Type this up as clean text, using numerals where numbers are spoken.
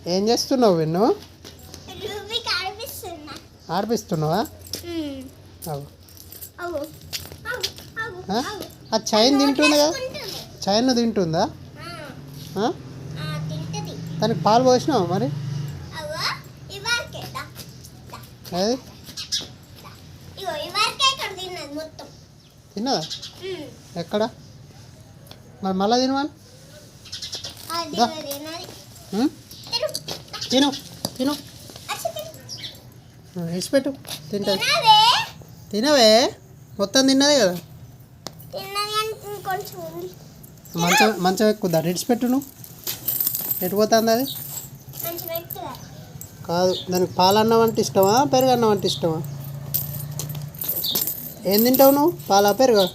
ఏం చేస్తున్నావు విన్ను? రూబిక్ ఆడిపిస్తున్నా. ఆడిపిస్తున్నావా? అవు అవు అవు అవు ఆ? అవు. ఆ చైన్ తింటుంది కదా? వేసుకుంటుంది. చైన్ తింటుందా? ఆ? తింటది. దానికి పాలు పోసినావా మరి? అవ్వ ఇవరకే దా. ఏది ఇగో ఇవరకే ఇక్కడ తిన్నది మొత్తం. తిన్నదా? ఎక్కడ మరి మళ్ళా తినవాలి? అది దా. తిన్నది. ఉం? తిను. తిను తిను అచ్చి తిను. విడిచిపెట్టు తింటుంది. తినవే. తినవే మొత్తం తిన్నది కదా. తిన్నది అంటే ఇంకొంచెం ఉంది. మంచం మంచం ఎక్కుద్దా? విడిచిపెట్టు నువ్వు. ఎటు పోతుంది అది? మంచిగా ఎక్కువ. కాదు, దానికి పాలన్నం అంటే ఇష్టమా పెరుగు అన్నం అంటే ఇష్టమా? ఏం తింటావు నువ్వు, పాలా పెరుగా?